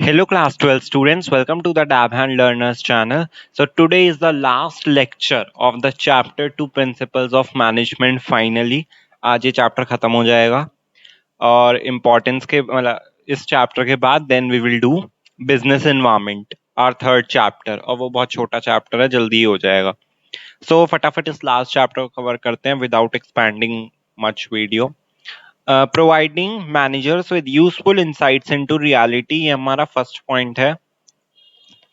Hello class 12 students, welcome to the Dab Hand Learners channel. So today is the last lecture of the chapter 2 principles of management finally. आज ये chapter खत्म हो जाएगा और importance के मतलब इस चैप्टर के बाद then we will do business environment our third chapter और वो बहुत छोटा चैप्टर है, जल्दी ही हो जाएगा. सो फटाफट इस लास्ट चैप्टर को कवर करते हैं without expanding much video. Providing managers with useful insights into reality, ये हमारा फर्स्ट पॉइंट है.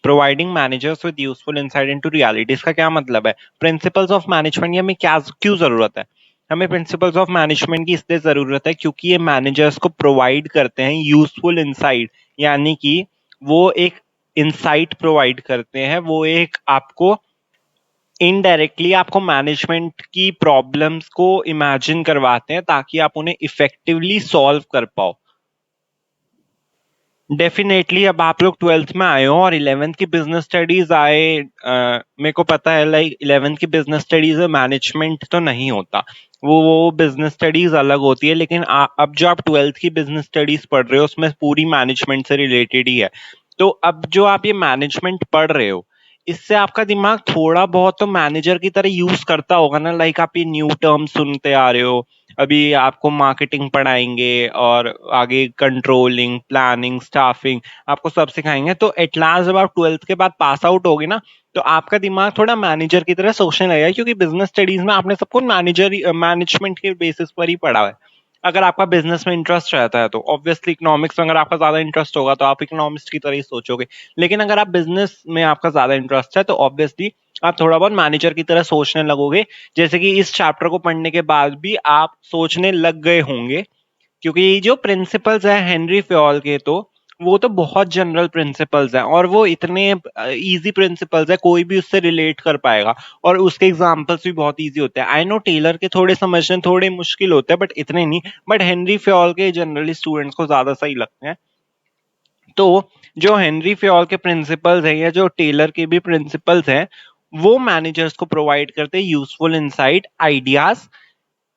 Providing managers with useful insight into reality, इसका क्या मतलब है? प्रिंसिपल्स ऑफ मैनेजमेंट की हमें क्या क्यों जरूरत है? हमें प्रिंसिपल्स ऑफ मैनेजमेंट की इसलिए जरूरत है क्योंकि ये मैनेजर्स को प्रोवाइड करते हैं यूजफुल इंसाइट, यानी कि वो एक इंसाइट प्रोवाइड करते हैं, वो एक आपको इनडायरेक्टली आपको मैनेजमेंट की प्रॉब्लम्स को इमेजिन करवाते हैं ताकि आप उन्हें इफेक्टिवली सॉल्व कर पाओ. डेफिनेटली अब आप लोग 12th में आए हो और 11th की बिजनेस स्टडीज आए. मेरे को पता है लाइक 11th की बिजनेस स्टडीज में मैनेजमेंट तो नहीं होता, वो बिजनेस स्टडीज अलग होती है. लेकिन अब जो आप 12th की बिजनेस स्टडीज पढ़ रहे हो उसमें पूरी मैनेजमेंट से रिलेटेड ही है. तो अब जो आप ये मैनेजमेंट पढ़ रहे हो इससे आपका दिमाग थोड़ा बहुत तो मैनेजर की तरह यूज करता होगा ना. लाइक आप ये न्यू टर्म सुनते आ रहे हो, अभी आपको मार्केटिंग पढ़ाएंगे और आगे कंट्रोलिंग, प्लानिंग, स्टाफिंग आपको सब सिखाएंगे. तो एट लास्ट जब आप 12th के बाद पास आउट होगे ना तो आपका दिमाग थोड़ा मैनेजर की तरह सोचने लगेगा, क्योंकि बिजनेस स्टडीज में आपने सबको मैनेजमेंट के बेसिस पर ही पढ़ा है. अगर आपका बिजनेस में इंटरेस्ट रहता है तो ऑब्वियसली इकोनॉमिक्स में अगर आपका ज्यादा इंटरेस्ट होगा तो आप इकोनॉमिक्स की तरह ही सोचोगे. लेकिन अगर आप बिजनेस में आपका ज्यादा इंटरेस्ट है तो ऑब्वियसली आप थोड़ा बहुत मैनेजर की तरह सोचने लगोगे, जैसे कि इस चैप्टर को पढ़ने के बाद भी आप सोचने लग गए होंगे. क्योंकि जो प्रिंसिपल्स है हेनरी फ्योल के, तो वो तो बहुत जनरल प्रिंसिपल्स हैं और वो इतने इजी प्रिंसिपल्स है कोई भी उससे रिलेट कर पाएगा और उसके एग्जांपल्स भी बहुत इजी होते हैं. आई नो टेलर के थोड़े समझने थोड़े मुश्किल होते हैं बट इतने नहीं. बट हेनरी फ्योल के जनरली स्टूडेंट्स को ज्यादा सही लगते हैं. तो जो हेनरी फ्योल के प्रिंसिपल्स हैं या जो टेलर के भी प्रिंसिपल्स हैं वो मैनेजर्स को प्रोवाइड करते हैं यूजफुल इंसाइट, आइडियाज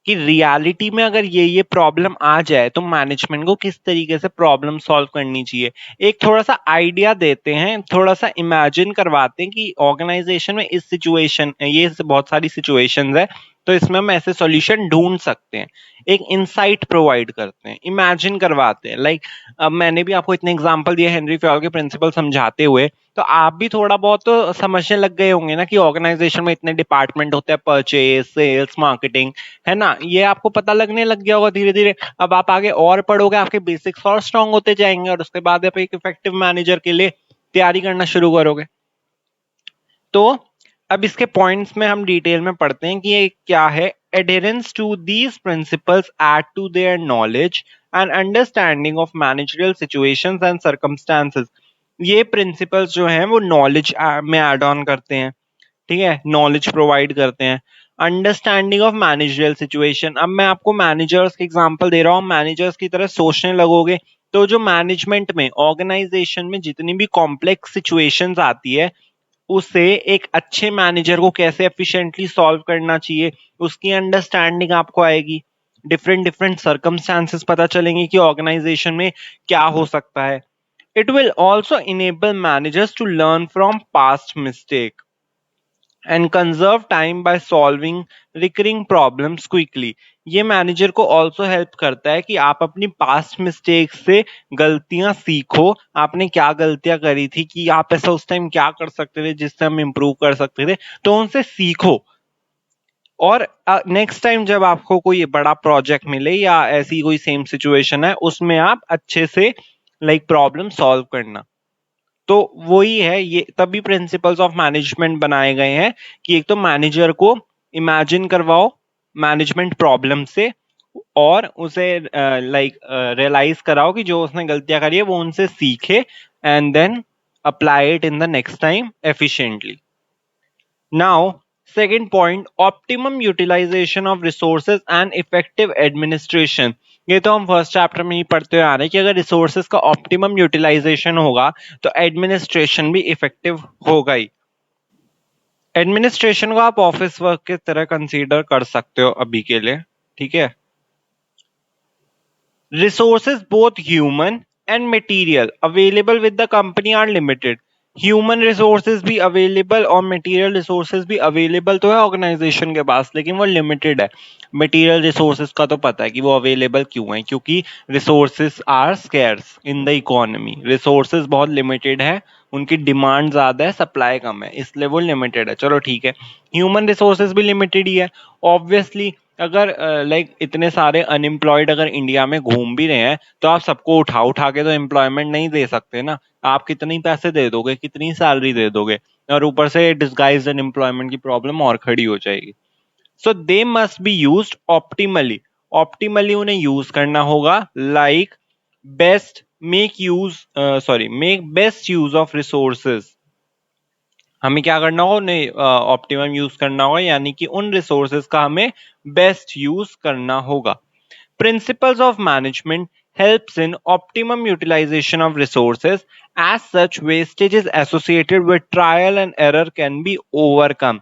कि रियलिटी में अगर ये प्रॉब्लम आ जाए तो मैनेजमेंट को किस तरीके से प्रॉब्लम सॉल्व करनी चाहिए. एक थोड़ा सा आइडिया देते हैं, थोड़ा सा इमेजिन करवाते हैं कि ऑर्गेनाइजेशन में इस सिचुएशन, ये बहुत सारी सिचुएशंस है तो इसमें हम ऐसे सॉल्यूशन ढूंढ सकते हैं. एक इंसाइट प्रोवाइड करते हैं, इमेजिन करवाते हैं. लाइक अब मैंने भी आपको इतने एग्जांपल दिए हेनरी फ्योल के प्रिंसिपल समझाते हुए, तो आप भी थोड़ा बहुत तो समझने लग गए होंगे ना कि ऑर्गेनाइजेशन में इतने डिपार्टमेंट होते हैं, परचेज, सेल्स, मार्केटिंग, है ना. ये आपको पता लगने लग गया होगा धीरे धीरे. अब आप आगे और पढ़ोगे, आपके बेसिक्स और स्ट्रांग होते जाएंगे और उसके बाद आप एक इफेक्टिव मैनेजर के लिए तैयारी करना शुरू करोगे. तो अब इसके पॉइंट्स में हम डिटेल में पढ़ते हैं कि ये क्या है. adherence to these principles add to their knowledge and understanding of managerial situations and circumstances. ये प्रिंसिपल्स जो हैं वो नॉलेज में ऐड ऑन करते हैं, ठीक है, नॉलेज प्रोवाइड करते हैं. अंडरस्टैंडिंग ऑफ मैनेजरियल सिचुएशन, अब मैं आपको मैनेजर्स के एग्जांपल दे रहा हूँ, मैनेजर्स की तरह सोचने लगोगे तो जो मैनेजमेंट में, ऑर्गेनाइजेशन में जितनी भी कॉम्प्लेक्स सिचुएशंस आती है उसे एक अच्छे मैनेजर को कैसे एफिशिएंटली सॉल्व करना चाहिए उसकी अंडरस्टैंडिंग आपको आएगी. डिफरेंट डिफरेंट सर्कमस्टांसेस पता चलेंगे कि ऑर्गेनाइजेशन में क्या हो सकता है. It will also enable managers to learn from past mistake and conserve time by solving recurring problems quickly. ये मैनेजर को ऑल्सो हेल्प करता है कि आप अपनी पास्ट मिस्टेक से गलतियां सीखो, आपने क्या गलतियां करी थी, कि आप ऐसा उस टाइम क्या कर सकते थे जिससे हम इम्प्रूव कर सकते थे, तो उनसे सीखो. और नेक्स्ट टाइम जब आपको कोई बड़ा प्रोजेक्ट मिले या ऐसी कोई सेम सिचुएशन है उसमें आप अच्छे से लाइक प्रॉब्लम सॉल्व करना. तो वही है, ये तभी प्रिंसिपल्स ऑफ मैनेजमेंट बनाए गए हैं कि एक तो मैनेजर को इमेजिन करवाओ मैनेजमेंट प्रॉब्लम से और उसे रियलाइज कराओ कि जो उसने गलतियां करी है वो उनसे सीखे and then apply it in the next time efficiently. Now second point, optimum utilization of resources and effective administration. ये तो हम फर्स्ट चैप्टर में ही पढ़ते हुए आ रहे हैं कि अगर रिसोर्सेज का ऑप्टिमम यूटिलाइजेशन होगा तो एडमिनिस्ट्रेशन भी इफेक्टिव होगा ही. एडमिनिस्ट्रेशन को आप ऑफिस वर्क की तरह कंसीडर कर सकते हो अभी के लिए, ठीक है. Resources both human and material available with the company are limited. Human resources भी अवेलेबल और मटेरियल रिसोर्सेज भी अवेलेबल तो है ऑर्गेनाइजेशन के पास, लेकिन वो लिमिटेड है. मटेरियल रिसोर्सेज का तो पता है कि वो अवेलेबल क्यों है, क्योंकि resources are scarce in the economy. Resources बहुत लिमिटेड है, उनकी डिमांड ज्यादा है, सप्लाई कम है, इसलिए वो लिमिटेड है. चलो ठीक है, ह्यूमन रिसोर्सेज भी लिमिटेड ही है ऑब्वियसली. अगर लाइक इतने सारे अनएम्प्लॉयड अगर इंडिया में घूम भी रहे हैं, तो आप सबको उठा उठा के तो एम्प्लॉयमेंट नहीं दे सकते ना. आप कितनी पैसे दे दोगे, कितनी सैलरी दे दोगे, और ऊपर से डिस्गाइज्ड अनएम्प्लॉयमेंट की प्रॉब्लम और खड़ी हो जाएगी. So they must be used optimally. Optimally उन्हें यूज करना होगा. Like best make use make best use of resources. हमें क्या करना होगा, उन्हें ऑप्टिमम यूज करना होगा, यानी कि उन रिसोर्सेज का हमें बेस्ट यूज करना होगा. Principles of management helps in optimum utilization of resources. As such, wastages associated with trial and error can be overcome.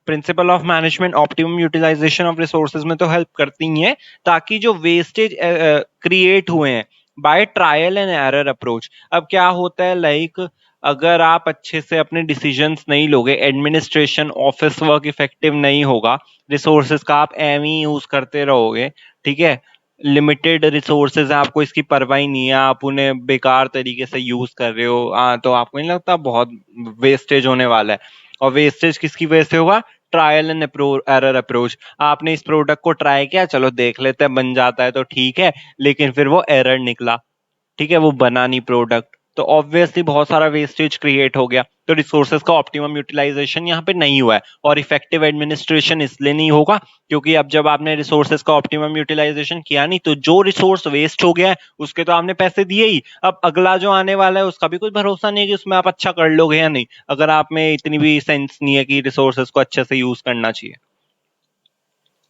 Principle of management optimum utilization of resources में तो हेल्प करती ही है, ताकि जो वेस्टेज क्रिएट हुए हैं by trial and error approach. अब क्या होता है, लाइक अगर आप अच्छे से अपने डिसीजंस नहीं लोगे, एडमिनिस्ट्रेशन ऑफिस वर्क इफेक्टिव नहीं होगा, रिसोर्सेज का आप एम ही यूज करते रहोगे, ठीक है, लिमिटेड रिसोर्सेज है, आपको इसकी परवाह ही नहीं है, आप उन्हें बेकार तरीके से यूज कर रहे हो, तो आपको नहीं लगता बहुत वेस्टेज होने वाला है. और वेस्टेज किसकी वजह से होगा, ट्रायल एंड एरर अप्रोच. आपने इस प्रोडक्ट को ट्राई किया, चलो देख लेते हैं, बन जाता है तो ठीक है, लेकिन फिर वो एरर निकला, ठीक है, वो बना नहीं प्रोडक्ट, तो ऑब्वियसली बहुत सारा वेस्टेज क्रिएट हो गया. तो रिसोर्सेज का ऑप्टिमम यूटिलाइजेशन यहाँ पे नहीं हुआ है, और इफेक्टिव एडमिनिस्ट्रेशन इसलिए नहीं होगा क्योंकि अब जब आपने रिसोर्सेज का ऑप्टिमम यूटिलाइजेशन किया नहीं, तो जो रिसोर्स वेस्ट हो गया है उसके तो आपने पैसे दिए ही. अब अगला जो आने वाला है उसका भी कोई भरोसा नहीं है कि उसमें आप अच्छा कर लोगे या नहीं, अगर आप में इतनी भी सेंस नहीं है कि रिसोर्सेज को अच्छे से यूज करना चाहिए.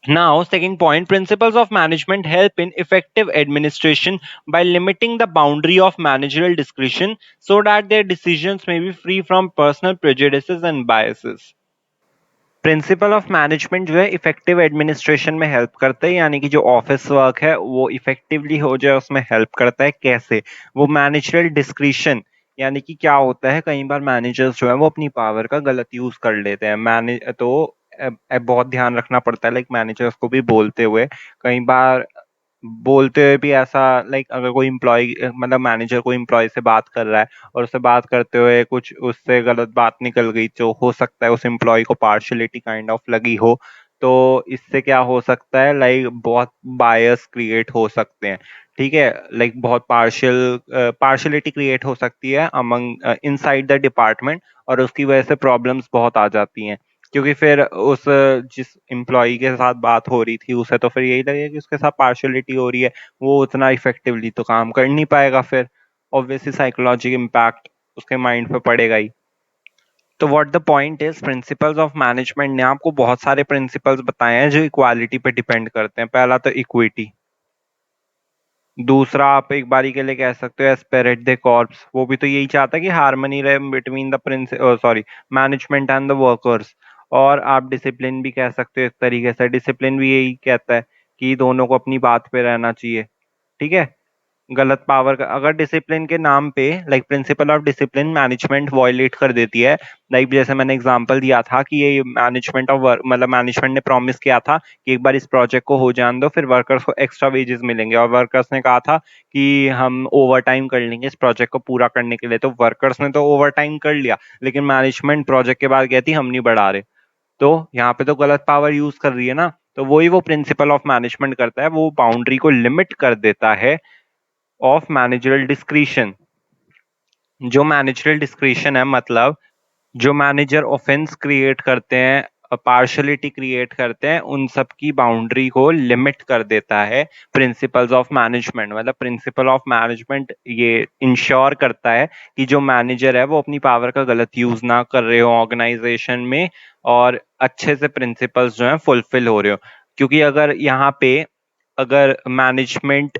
Now, second point, principles of management help in effective administration by limiting the boundary of managerial discretion so that their decisions may be free from personal prejudices and biases. Principal of management जो है effective administration में help करता है, यानी कि जो office work है वो इफेक्टिवली हो जाए उसमें हेल्प करता है. कैसे, वो मैनेजरियल डिस्क्रिशन, यानी कि क्या होता है, कई बार मैनेजर्स जो है वो अपनी पावर का गलत यूज कर लेते हैं. मैनेज तो बहुत ध्यान रखना पड़ता है, लाइक मैनेजर्स को भी बोलते हुए, कई बार बोलते हुए भी ऐसा, लाइक अगर कोई इम्प्लॉय मतलब मैनेजर कोई इम्प्लॉय से बात कर रहा है और उससे बात करते हुए कुछ उससे गलत बात निकल गई, जो हो सकता है उस इम्प्लॉय को पार्शलिटी काइंड ऑफ लगी हो, तो इससे क्या हो सकता है, लाइक बहुत बायस क्रिएट हो सकते हैं, ठीक है, लाइक बहुत पार्शलिटी क्रिएट हो सकती है अमंग इनसाइड द डिपार्टमेंट, और उसकी वजह से प्रॉब्लम्स बहुत आ जाती हैं. क्योंकि फिर उस जिस एम्प्लॉय के साथ बात हो रही थी उसे तो फिर यही लगेगा कि उसके साथ पार्शलिटी हो रही है, वो उतना इफेक्टिवली तो काम कर नहीं पाएगा, फिर ऑब्वियसली साइकोलॉजिकल इम्पैक्ट उसके माइंड पे पड़ेगा ही. तो what the point is, principles of management ने आपको बहुत सारे प्रिंसिपल्स बताए हैं जो इक्वालिटी पे डिपेंड करते हैं. पहला तो इक्विटी, दूसरा आप एक बारी के लिए कह सकते हो एस्पेरेट द कॉर्प्स, वो भी तो यही चाहता है कि हार्मनी रहे between the management and the workers. और आप डिसिप्लिन भी कह सकते हो, इस तरीके से डिसिप्लिन भी यही कहता है कि दोनों को अपनी बात पे रहना चाहिए, ठीक है, गलत पावर का अगर डिसिप्लिन के नाम पे, like principle of discipline management violate कर देती है, लाइक जैसे मैंने एग्जांपल दिया था कि ये मैनेजमेंट ऑफ वर्क, मतलब मैनेजमेंट ने प्रॉमिस किया था कि एक बार इस प्रोजेक्ट को हो जाने दो, फिर वर्कर्स को एक्स्ट्रा वेजेस मिलेंगे, और वर्कर्स ने कहा था कि हम ओवर टाइम कर लेंगे इस प्रोजेक्ट को पूरा करने के लिए, तो वर्कर्स ने तो ओवर टाइम कर लिया, लेकिन मैनेजमेंट प्रोजेक्ट के बाद कहती हम नहीं बढ़ा रहे, तो यहाँ पे तो गलत पावर यूज कर रही है ना. तो वही वो प्रिंसिपल ऑफ मैनेजमेंट करता है, वो बाउंड्री को लिमिट कर देता है ऑफ मैनेजरल डिस्क्रिशन. जो मैनेजरल डिस्क्रिशन है, मतलब जो मैनेजर ऑफेंस क्रिएट करते हैं, पार्शलिटी क्रिएट करते हैं, उन सब की बाउंड्री को लिमिट कर देता है प्रिंसिपल्स ऑफ मैनेजमेंट. मतलब प्रिंसिपल ऑफ मैनेजमेंट ये इंश्योर करता है कि जो मैनेजर है वो अपनी पावर का गलत यूज ना कर रहे हो ऑर्गेनाइजेशन में, और अच्छे से प्रिंसिपल्स जो है फुलफिल हो रहे हो. क्योंकि अगर यहाँ पे अगर मैनेजमेंट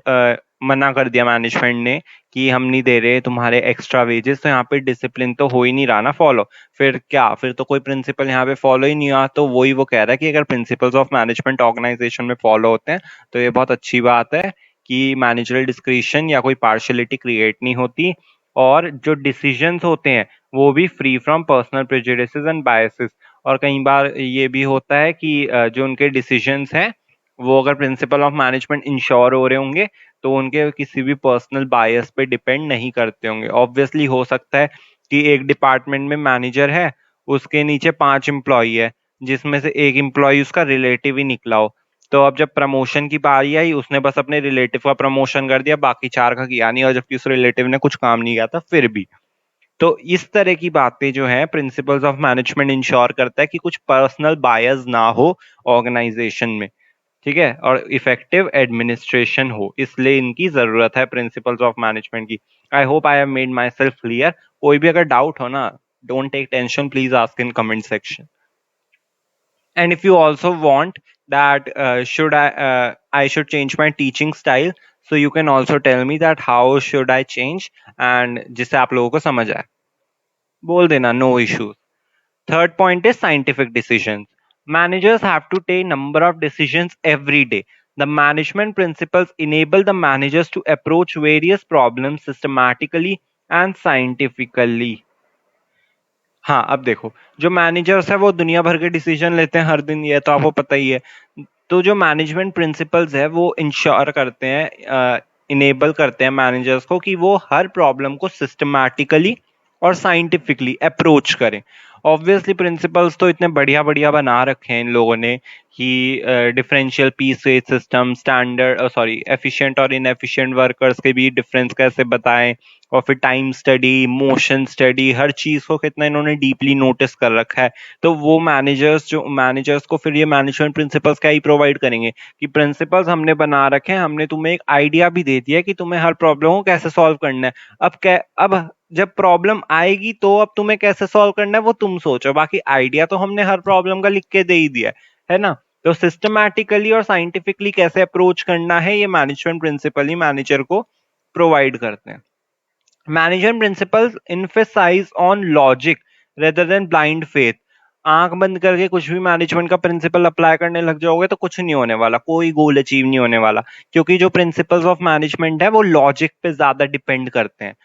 मना कर दिया मैनेजमेंट ने कि हम नहीं दे रहे तुम्हारे एक्स्ट्रा वेजेस, तो यहाँ पे डिसिप्लिन तो हो ही नहीं रहा ना फॉलो, फिर क्या, फिर तो कोई प्रिंसिपल यहाँ पे फॉलो ही नहीं हुआ. तो वही वो कह रहा है कि अगर प्रिंसिपल्स ऑफ मैनेजमेंट ऑर्गेनाइजेशन में फॉलो होते हैं तो ये बहुत अच्छी बात है कि मैनेजरल डिस्क्रिशन या कोई पार्शलिटी क्रिएट नहीं होती, और जो डिसीजंस होते हैं वो भी free from personal prejudices and biases. और कई बार ये भी होता है कि जो उनके डिसीजंस हैं वो अगर प्रिंसिपल ऑफ मैनेजमेंट इंश्योर हो रहे होंगे तो उनके किसी भी पर्सनल बायस पे डिपेंड नहीं करते होंगे। ऑब्वियसली हो सकता है कि एक डिपार्टमेंट में मैनेजर है, उसके नीचे 5 एम्प्लॉय है, जिसमें से एक एम्प्लॉय उसका रिलेटिव ही निकला हो, तो अब जब प्रमोशन की बारी आई उसने बस अपने रिलेटिव का प्रमोशन कर दिया, बाकी 4 का किया नहीं, और जबकि उस रिलेटिव ने कुछ काम नहीं किया था फिर भी। तो इस तरह की बातें जो है प्रिंसिपल्स ऑफ मैनेजमेंट इंश्योर करता है कि कुछ पर्सनल बायस ना हो ऑर्गेनाइजेशन में, ठीक है, और इफेक्टिव एडमिनिस्ट्रेशन हो, इसलिए इनकी जरूरत है प्रिंसिपल्स ऑफ मैनेजमेंट की। I hope I have made myself clear. कोई भी अगर डाउट हो ना, don't take tension, please ask in comment section. And if you also want that should I should change my teaching style, so you can also tell me that how should I change, and जिससे आप लोगों को समझ आए बोल देना, no issues. Third point is scientific decisions. Managers have to take number of decisions every day. The management principles enable the managers to approach various problems systematically and scientifically. हाँ, अब देखो, जो मैनेजर्स है वो दुनिया भर के डिसीजन लेते हैं हर दिन, ये तो आपको पता ही है। तो जो मैनेजमेंट प्रिंसिपल्स है वो इंश्योर करते हैं, इनेबल करते हैं मैनेजर्स को कि वो हर प्रॉब्लम को सिस्टमैटिकली और साइंटिफिकली अप्रोच करें। ऑब्वियसली प्रिंसिपल्स तो इतने बढ़िया बढ़िया बना रखे हैं इन लोगों ने कि differential piece rate system, standard sorry efficient और इनएफिशिएंट वर्कर्स के बीच डिफरेंस कैसे बताएं, और फिर टाइम स्टडी, मोशन स्टडी, हर चीज को कितना इन्होंने डीपली नोटिस कर रखा है। तो वो मैनेजर्स को फिर ये मैनेजमेंट प्रिंसिपल्स क्या ही प्रोवाइड करेंगे कि प्रिंसिपल्स हमने बना रखे हैं, हमने तुम्हें एक आइडिया भी दे दिया कि तुम्हें हर प्रॉब्लम को कैसे सॉल्व करना है। अब जब प्रॉब्लम आएगी तो अब तुम्हें कैसे सॉल्व करना है वो तुम सोचो, बाकी आइडिया तो हमने हर प्रॉब्लम का लिख के दे ही दिया है ना। तो सिस्टमैटिकली और साइंटिफिकली कैसे अप्रोच करना है ये मैनेजमेंट प्रिंसिपल ही मैनेजर को प्रोवाइड करते हैं। Management principles emphasize on logic rather than blind faith. आंख बंद करके कुछ भी मैनेजमेंट का प्रिंसिपल अप्लाई करने लग जाओगे तो कुछ नहीं होने वाला, कोई गोल अचीव नहीं होने वाला, क्योंकि जो प्रिंसिपल्स ऑफ मैनेजमेंट है वो लॉजिक पे ज्यादा डिपेंड करते हैं।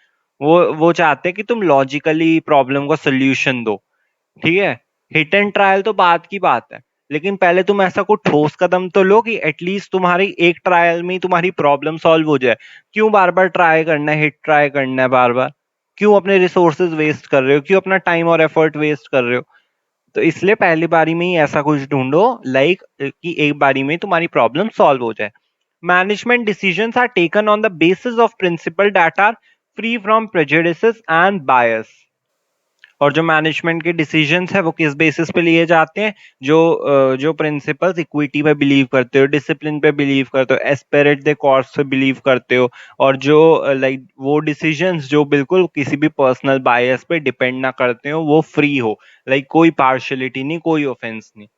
वो चाहते हैं कि तुम लॉजिकली प्रॉब्लम को सोल्यूशन दो, ठीक है। हिट एंड ट्रायल तो बात की बात है, लेकिन पहले तुम ऐसा कोई ठोस कदम तो लो कि एटलीस्ट तुम्हारी एक ट्रायल में ही तुम्हारी प्रॉब्लम सॉल्व हो जाए। क्यों बार बार ट्राई करना है, हिट ट्राई करना है बार बार, क्यों अपने रिसोर्सेज वेस्ट कर रहे हो, क्यों अपना टाइम और एफर्ट वेस्ट कर रहे हो। तो इसलिए पहली बारी में ही ऐसा कुछ ढूंढो लाइक कि एक बारी में तुम्हारी प्रॉब्लम सॉल्व हो जाए। Management decisions are taken on the basis of principle that are free from prejudices and bias. और जो मैनेजमेंट के डिसीजंस है वो किस बेसिस पे लिए जाते हैं, जो प्रिंसिपल्स इक्विटी पे बिलीव करते हो, डिसिप्लिन पे बिलीव करते हो, एस्पेरेट द कॉर्स पे बिलीव करते हो, और जो लाइक वो डिसीजंस जो बिल्कुल किसी भी पर्सनल बायस पे डिपेंड ना करते हो, वो फ्री हो, लाइक कोई पार्शलिटी नहीं, कोई ऑफेंस नहीं।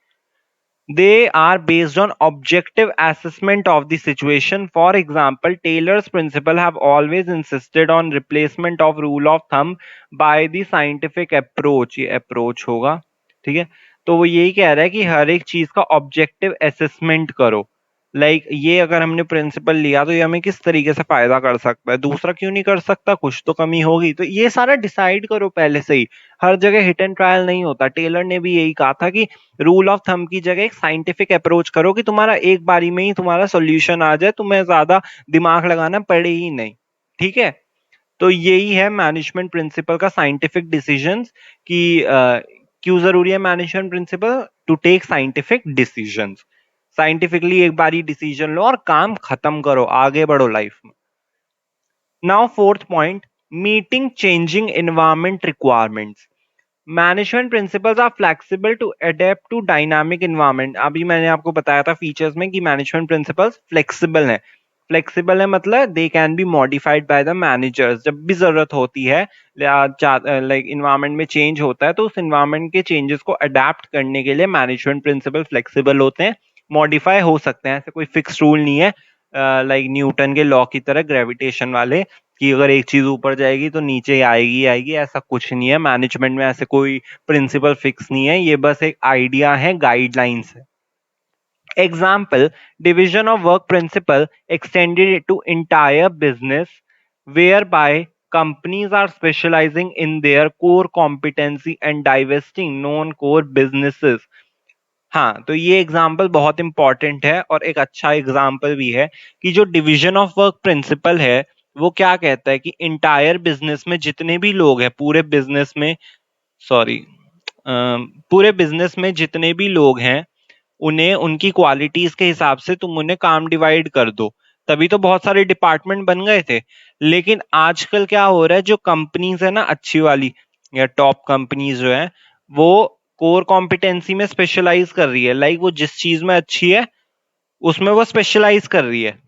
They are based on objective assessment of the situation. For example, Taylor's principle have always insisted on replacement of rule of thumb by the scientific approach. ये approach होगा, ठीक है। तो वो यही कह रहा है कि हर एक चीज का ऑब्जेक्टिव असेसमेंट करो, लाइक ये अगर हमने प्रिंसिपल लिया तो ये हमें किस तरीके से फायदा कर सकता है, दूसरा क्यों नहीं कर सकता, कुछ तो कमी होगी, तो ये सारा डिसाइड करो पहले से ही। हर जगह हिट एंड ट्रायल नहीं होता। टेलर ने भी यही कहा था कि रूल ऑफ थंब की जगह एक साइंटिफिक अप्रोच करो कि तुम्हारा एक बारी में ही तुम्हारा सोल्यूशन आ जाए, तुम्हें ज्यादा दिमाग लगाना पड़े ही नहीं, ठीक है। तो यही है मैनेजमेंट प्रिंसिपल का साइंटिफिक डिसीजंस कि क्यों जरूरी है management principle, to take scientific decisions. Scientifically एक बारी डिसीजन लो और काम खत्म करो, आगे बढ़ो लाइफ में। Now fourth point, meeting changing environment requirements. Management principles are flexible to adapt to dynamic environment. अभी मैंने आपको बताया था फीचर्स में कि मैनेजमेंट प्रिंसिपल्स फ्लेक्सिबल हैं। फ्लेक्सिबल है मतलब they can be modified by the managers, जब भी जरूरत होती है, लाइक इन्वायरमेंट में चेंज होता है तो उस इन्वायरमेंट के चेंजेस को अडेप्ट करने के लिए मैनेजमेंट प्रिंसिपल फ्लेक्सिबल होते हैं, मॉडिफाई हो सकते हैं, ऐसे कोई फिक्स रूल नहीं है लाइक न्यूटन के लॉ की तरह ग्रेविटेशन वाले कि अगर एक चीज ऊपर जाएगी तो नीचे आएगी आएगी, ऐसा कुछ नहीं है। मैनेजमेंट में ऐसे कोई प्रिंसिपल फिक्स नहीं है, ये बस एक आइडिया है, गाइडलाइंस है। Example, division of work principle extended to entire business, whereby companies are specializing in their core competency and divesting non-core businesses. हाँ, तो ये एग्जाम्पल बहुत इंपॉर्टेंट है और एक अच्छा एग्जाम्पल भी है कि जो डिवीजन ऑफ वर्क प्रिंसिपल है वो क्या कहता है कि इंटायर बिजनेस में जितने भी लोग हैं, पूरे बिजनेस में जितने भी लोग हैं उन्हें उनकी क्वालिटीज के हिसाब से तुम उन्हें काम डिवाइड कर दो। तभी तो बहुत सारे डिपार्टमेंट बन गए थे। लेकिन आजकल क्या हो रहा है, जो कंपनीज है ना अच्छी वाली या टॉप कंपनीज जो है वो कोर कॉम्पिटेंसी में स्पेशलाइज कर रही है। लाइक वो जिस चीज में अच्छी है उसमें वो स्पेशलाइज कर रही है।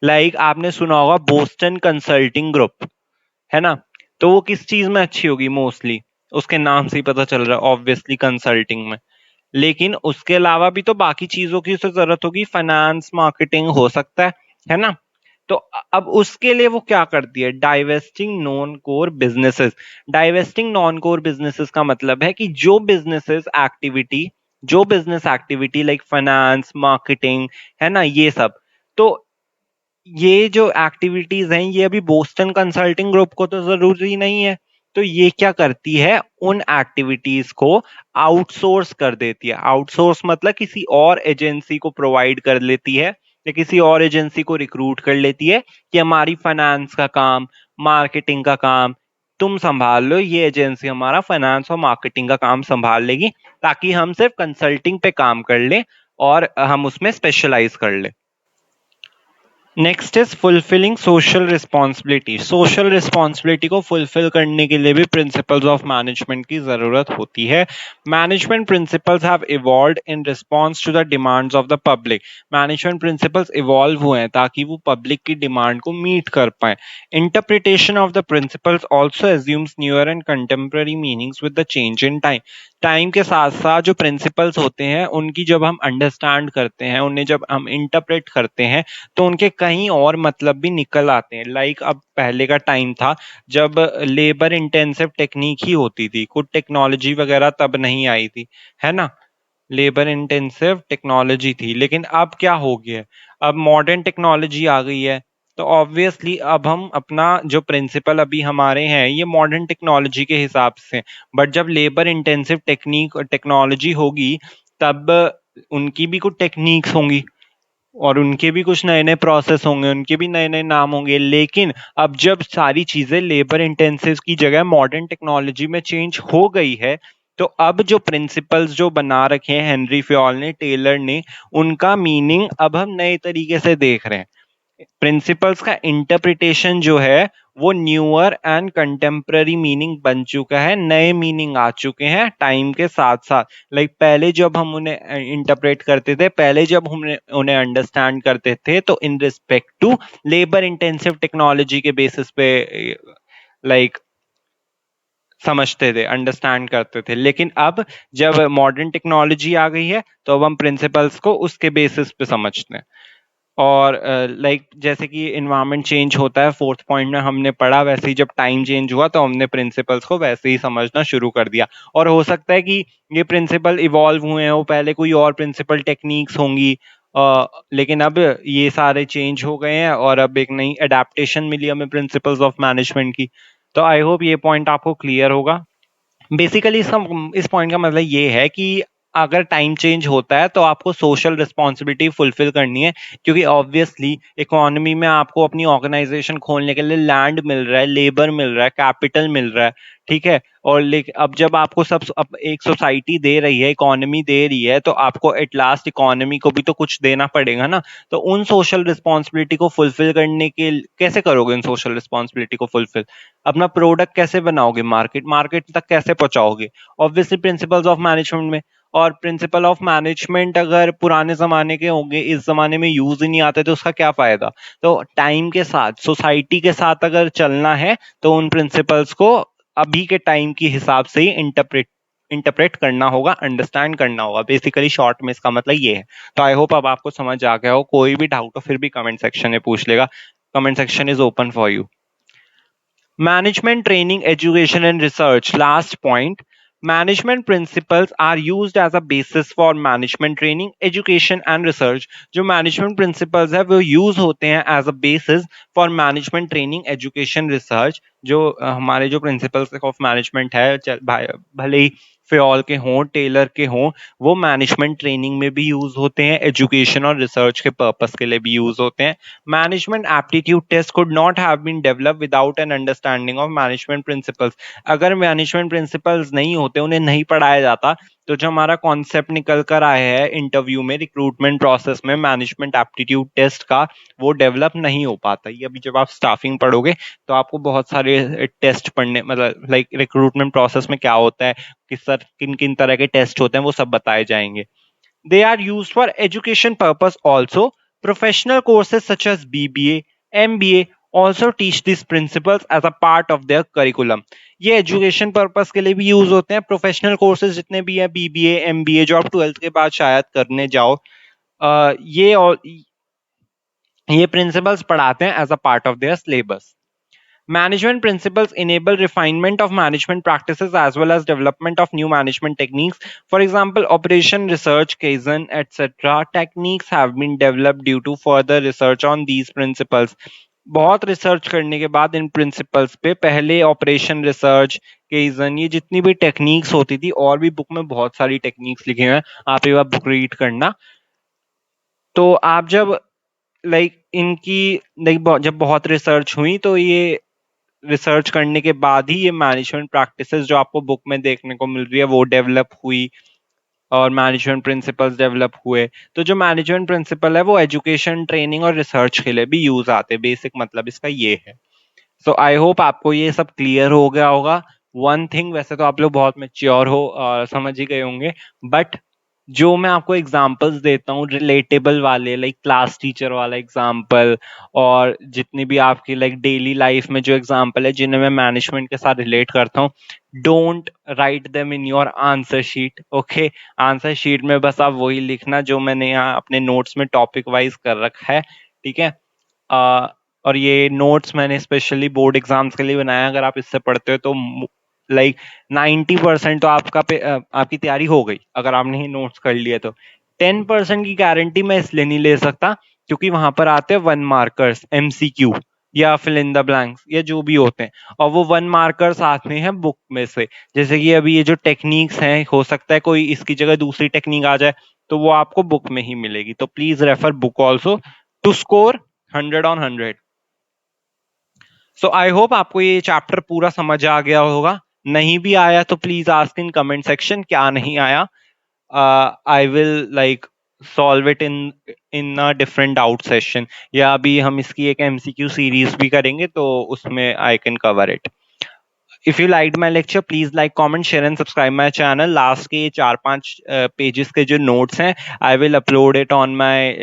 लाइक आपने सुना होगा बोस्टन कंसल्टिंग ग्रुप, है ना? तो वो किस चीज में अच्छी होगी? मोस्टली उसके नाम से ही पता चल रहा है, ऑब्वियसली कंसल्टिंग में। लेकिन उसके अलावा भी तो बाकी चीजों की उसे जरूरत होगी, फाइनेंस, मार्केटिंग हो सकता है ना? तो अब उसके लिए वो क्या करती है? Divesting non core businesses. Divesting non core businesses का मतलब है कि जो business activity like finance, marketing, है ना, ये सब। तो ये जो एक्टिविटीज हैं ये अभी बोस्टन कंसल्टिंग ग्रुप को तो जरूरी नहीं है। तो ये क्या करती है? उन एक्टिविटीज को आउटसोर्स कर देती है। आउटसोर्स मतलब किसी और एजेंसी को प्रोवाइड कर लेती है या किसी और एजेंसी को रिक्रूट कर लेती है कि हमारी फाइनेंस का काम, मार्केटिंग का काम तुम संभाल लो, ये एजेंसी हमारा फाइनेंस और मार्केटिंग का काम संभाल लेगी, ताकि हम सिर्फ कंसल्टिंग पे काम कर लें और हम उसमें स्पेशलाइज कर लें। Next is fulfilling social responsibility. Social responsibility को फुलफिल करने के लिए भी प्रिंसिपल्स ऑफ मैनेजमेंट की जरूरत होती है। Management principles have evolved in response to the demands of the public. Management principles evolve हुए हैं ताकि वो पब्लिक की डिमांड को मीट कर पाए। Interpretation of the principles also assumes newer and contemporary meanings with the change in time. Time के साथ साथ जो प्रिंसिपल्स होते हैं उनकी जब हम अंडरस्टैंड करते हैं, उन्हें जब हम इंटरप्रेट करते हैं तो उनके कहीं और मतलब भी निकल आते हैं। लाइक अब पहले का टाइम था जब लेबर इंटेंसिव टेक्निक ही होती थी, कुछ टेक्नोलॉजी वगैरह तब नहीं आई थी, है ना? लेबर इंटेंसिव टेक्नोलॉजी थी। लेकिन अब क्या हो गया है? अब मॉडर्न टेक्नोलॉजी आ गई है। तो ऑब्वियसली अब हम अपना जो प्रिंसिपल अभी हमारे हैं ये मॉडर्न टेक्नोलॉजी के हिसाब से। बट जब लेबर इंटेंसिव टेक्नोलॉजी होगी तब उनकी भी कुछ टेक्निक्स होंगी और उनके भी कुछ नए नए प्रोसेस होंगे, उनके भी नए नए नाम होंगे। लेकिन अब जब सारी चीजें लेबर इंटेंसिव की जगह मॉडर्न टेक्नोलॉजी में चेंज हो गई है तो अब जो प्रिंसिपल्स जो बना रखे हैं हेनरी फ्योल ने, टेलर ने, उनका मीनिंग अब हम नए तरीके से देख रहे हैं। प्रिंसिपल्स का इंटरप्रिटेशन जो है वो न्यूअर एंड कंटेम्प्ररी मीनिंग बन चुका है, नए मीनिंग आ चुके हैं टाइम के साथ साथ। लाइक पहले जब हम उन्हें इंटरप्रेट करते थे, पहले जब हम उन्हें अंडरस्टैंड करते थे तो in respect to labour intensive technology के बेसिस पे लाइक समझते थे, अंडरस्टैंड करते थे। लेकिन अब जब मॉडर्न टेक्नोलॉजी आ गई है तो अब हम प्रिंसिपल्स को उसके बेसिस पे समझते हैं। और लाइक जैसे कि इन्वायरमेंट चेंज होता है, फोर्थ पॉइंट में हमने पढ़ा, वैसे ही जब टाइम चेंज हुआ तो हमने प्रिंसिपल्स को वैसे ही समझना शुरू कर दिया। और हो सकता है कि ये प्रिंसिपल इवॉल्व हुए हो, पहले कोई और प्रिंसिपल टेक्निक्स होंगी, लेकिन अब ये सारे चेंज हो गए हैं और अब एक नई अडेप्टेशन मिली हमें प्रिंसिपल्स ऑफ मैनेजमेंट की। तो आई होप ये पॉइंट आपको क्लियर होगा। बेसिकली इस पॉइंट का मतलब ये है कि अगर टाइम चेंज होता है तो आपको सोशल रिस्पॉन्सिबिलिटी फुलफिल करनी है, क्योंकि ऑब्वियसली इकोनॉमी में आपको अपनी ऑर्गेनाइजेशन खोलने के लिए लैंड मिल रहा है, लेबर मिल रहा है, कैपिटल मिल रहा है, ठीक है। और लेकिन अब जब आपको अब एक सोसाइटी दे रही है, इकोनॉमी दे रही है, तो आपको एट लास्ट इकोनॉमी को भी तो कुछ देना पड़ेगा ना। तो उन सोशल रिस्पॉन्सिबिलिटी को फुलफिल करने के कैसे करोगे? उन सोशल रिस्पॉन्सिबिलिटी को फुलफिल अपना प्रोडक्ट कैसे बनाओगे, मार्केट तक कैसे पहुंचाओगे? ऑब्वियसली प्रिंसिपल्स ऑफ मैनेजमेंट में। और प्रिंसिपल ऑफ मैनेजमेंट अगर पुराने जमाने के होंगे, इस जमाने में यूज ही नहीं आते तो उसका क्या फायदा? तो टाइम के साथ, सोसाइटी के साथ अगर चलना है तो उन प्रिंसिपल्स को अभी के टाइम के हिसाब से ही इंटरप्रेट करना होगा, अंडरस्टैंड करना होगा। बेसिकली शॉर्ट में इसका मतलब ये है। तो आई होप अब आपको समझ आ गया हो। कोई भी डाउट हो फिर भी कमेंट सेक्शन में पूछ लेगा। Comment section is open for you. Management training, education and research, last point. Management principles are used as a basis for management training, education and research. जो मैनेजमेंट प्रिंसिपल्स है वो use होते हैं as a basis for management training, education, research. जो हमारे जो principles of management है, भले ही फ्योल के हों, टेलर के हों, वो मैनेजमेंट ट्रेनिंग में भी यूज होते हैं, एजुकेशन और रिसर्च के पर्पस के लिए भी यूज होते हैं। Management aptitude test could not have been developed without an understanding of management principles. अगर मैनेजमेंट प्रिंसिपल्स नहीं होते, उन्हें नहीं पढ़ाया जाता, तो जो हमारा कॉन्सेप्ट निकल कर आया है इंटरव्यू में, रिक्रूटमेंट प्रोसेस में, मैनेजमेंट एप्टीट्यूड टेस्ट का, वो डेवलप नहीं हो पाता। ये अभी जब आप स्टाफिंग पढ़ोगे तो आपको बहुत सारे टेस्ट पढ़ने, मतलब लाइक रिक्रूटमेंट प्रोसेस में क्या होता है, किन किन तरह के टेस्ट होते हैं, वो सब बताए जाएंगे। They are used for education purpose also. Professional courses such as BBA, MBA also teach these principles as a part of their curriculum. ये एजुकेशन पर्पस के लिए भी यूज होते हैं। प्रोफेशनल कोर्सेज जितने भी है, बीबीए, एमबीए, जो आप 12th के बाद शायद करने जाओ, ये और ये प्रिंसिपल्स पढ़ाते हैं as a part of their syllabus. Management principles enable refinement of management practices as well as development of new management techniques. For example, operation research, Kaizen, etc. techniques have been developed due to further research on these principles. बहुत research करने के बाद इन principles पे, पहले operation research, केजन, ये जितनी भी techniques होती थी, और भी बुक में बहुत सारी टेक्निक्स लिखे हैं, आप एक बार बुक रीड करना। तो आप जब इनकी जब बहुत रिसर्च हुई, तो ये रिसर्च करने के बाद ही ये मैनेजमेंट प्रैक्टिसेस जो आपको बुक में देखने को मिल रही है वो डेवलप हुई, और मैनेजमेंट प्रिंसिपल्स डेवलप हुए। तो जो मैनेजमेंट प्रिंसिपल है वो एजुकेशन, ट्रेनिंग और रिसर्च के लिए भी यूज आते हैं। बेसिक मतलब इसका ये है। सो आई होप आपको ये सब क्लियर हो गया होगा। वन थिंग, वैसे तो आप लोग बहुत मेच्योर हो और समझ ही गए होंगे, बट जो मैं आपको एग्जांपल्स देता हूँ रिलेटेबल वाले, लाइक क्लास टीचर वाला एग्जांपल, और जितनी भी आपकी लाइक डेली लाइफ में जो एग्जांपल है जिन्हें मैं मैनेजमेंट के साथ रिलेट करता हूँ, don't write them in your answer sheet. Okay, answer sheet में बस आप वही लिखना जो मैंने यहाँ अपने नोट्स में टॉपिक वाइज कर रखा है, ठीक है। और ये नोट्स मैंने स्पेशली बोर्ड एग्जाम्स के लिए बनाया। अगर आप इससे पढ़ते हो तो लाइक 90% तो आपकी तैयारी हो गई अगर आपने ये नोट्स कर लिए। तो 10% की गारंटी मैं इसलिए नहीं ले सकता क्योंकि वहां पर आते हैं 1 मार्कर्स, एमसीक्यू या फिल इन द ब्लैंक्स या जो भी होते हैं, और वो 1 मार्कर्स आते हैं बुक में से। जैसे कि अभी ये जो टेक्निक्स हैं, हो सकता है कोई इसकी जगह दूसरी टेक्निक आ जाए, तो वो आपको बुक में ही मिलेगी। तो please refer book also to score 100 on 100। So I hope आपको ये चैप्टर पूरा समझ आ गया होगा। नहीं भी आया तो please ask in comment section क्या नहीं आया। I will like solve it in a different doubt session, या अभी हम इसकी एक एमसीक्यू सीरीज भी करेंगे तो उसमें I can cover it. If you liked my lecture, please like, comment, share and subscribe my channel. Last के 4-5 पेजेस के जो नोट्स हैं, I will upload it on my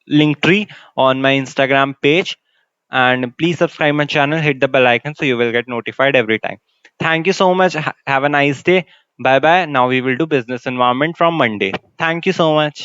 link tree on my Instagram page. And please subscribe my channel, hit the bell icon so you will get notified every time. Thank you so much. Have a nice day. Bye bye. Now we will do business environment from Monday. Thank you so much.